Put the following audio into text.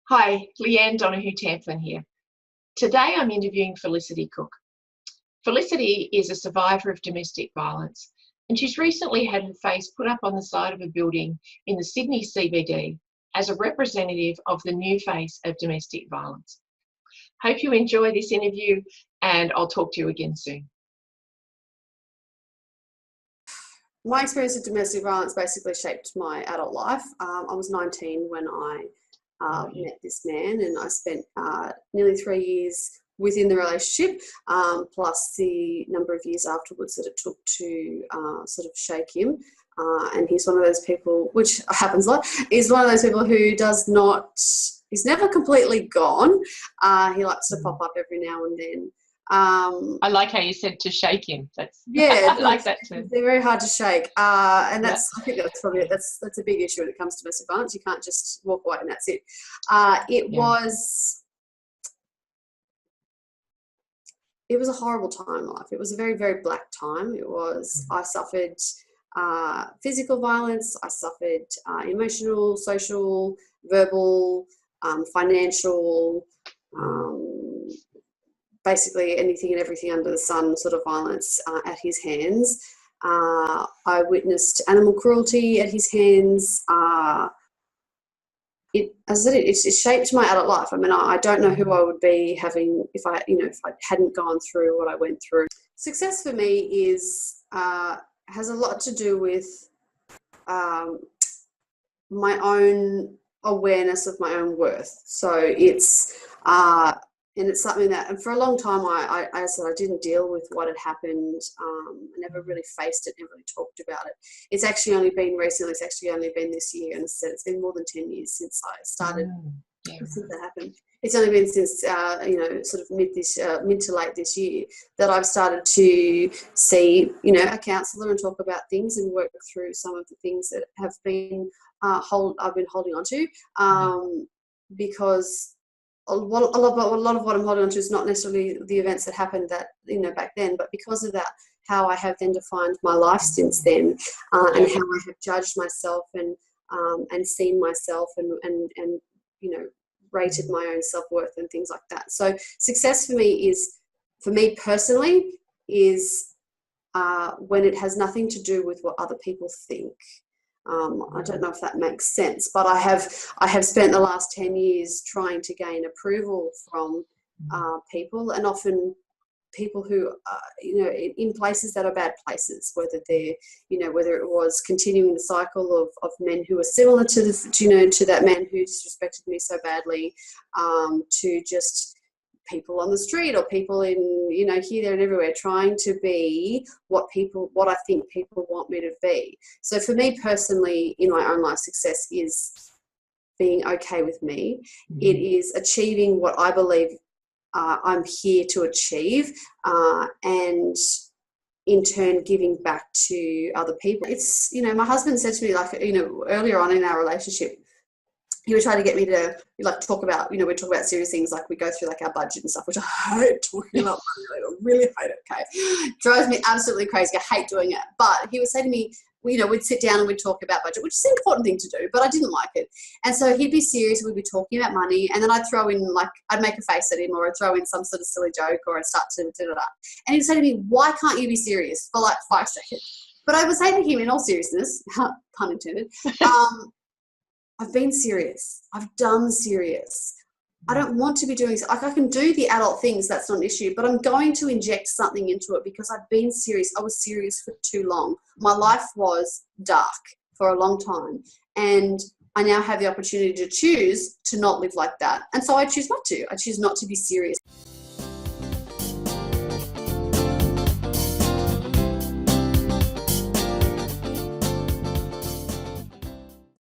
Hi, Leanne Donahue-Tamplin here. Today I'm interviewing Felicity Cook. Felicity is a survivor of domestic violence, and she's recently had her face put up on the side of a building in the Sydney CBD as a representative of the new face of domestic violence. Hope you enjoy this interview, and I'll talk to you again soon. My experience of domestic violence basically shaped my adult life. I was 19 when I met this man, and I spent nearly 3 years within the relationship, plus the number of years afterwards that it took to sort of shake him. And he's one of those people, which happens a lot, he's one of those people who he's never completely gone. He likes to pop up every now and then. I like how you said to shake him. Yeah, I like that too. They're very hard to shake, and I think that's probably that's a big issue when it comes to domestic violence. You can't just walk away and that's it. It was a horrible time in life. It was a very, very black time. I suffered physical violence. I suffered emotional, social, verbal, financial. Basically anything and everything under the sun sort of violence at his hands. I witnessed animal cruelty at his hands. As I said, it shaped my adult life. I mean, I don't know who I would be having if I hadn't gone through what I went through. Success for me has a lot to do with my own awareness of my own worth. So it's something that, and for a long time, I said I didn't deal with what had happened. I never really faced it, never really talked about it. It's actually only been recently. It's actually only been this year, and as I said, it's been more than 10 years since I started. Since that happened, it's only been since sort of mid to late this year that I've started to see a counsellor and talk about things and work through some of the things that have been I've been holding on to, because a lot of what I'm holding on to is not necessarily the events that happened back then, but because of that, how I have then defined my life since then, and how I have judged myself and seen myself and rated my own self-worth and things like that. So success for me personally is when it has nothing to do with what other people think. I don't know if that makes sense, but I have spent the last 10 years trying to gain approval from people, and often people who in places that are bad places, whether it was continuing the cycle of men who are similar to that man who disrespected me so badly, to just people on the street or people in here, there and everywhere, trying to be what I think people want me to be. So for me personally, in my own life, success is being okay with me. It is achieving what I believe I'm here to achieve, and in turn giving back to other people. It's my husband said to me, earlier on in our relationship, he would try to get me to talk about, we talk about serious things, like we go through our budget and stuff, which I hate talking about money. I really hate it, okay? Drives me absolutely crazy. I hate doing it. But he would say to me, we'd sit down and we'd talk about budget, which is an important thing to do, but I didn't like it. And so he'd be serious, we'd be talking about money, and then I'd throw in, I'd make a face at him, or I'd throw in some sort of silly joke, or I'd start to da-da-da. And he'd say to me, why can't you be serious for 5 seconds? But I would say to him, in all seriousness, pun intended, I've been serious. I've done serious. I don't want to be doing – I can do the adult things, that's not an issue, but I'm going to inject something into it because I've been serious. I was serious for too long. My life was dark for a long time, and I now have the opportunity to choose to not live like that. And so I choose not to. I choose not to be serious.